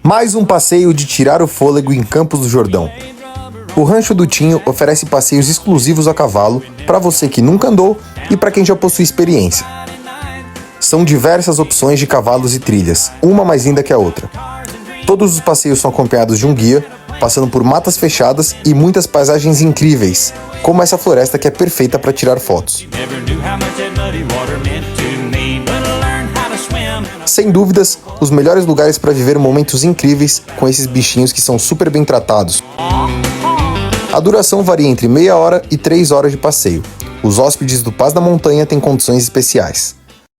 Mais um passeio de tirar o fôlego em Campos do Jordão. O Rancho do Tinho oferece passeios exclusivos a cavalo para você que nunca andou e para quem já possui experiência. São diversas opções de cavalos e trilhas, uma mais linda que a outra. Todos os passeios são acompanhados de um guia, passando por matas fechadas e muitas paisagens incríveis, como essa floresta que é perfeita para tirar fotos. Sem dúvidas, os melhores lugares para viver momentos incríveis com esses bichinhos que são super bem tratados. A duração varia entre meia hora e 3 horas de passeio. Os hóspedes do Paz da Montanha têm condições especiais.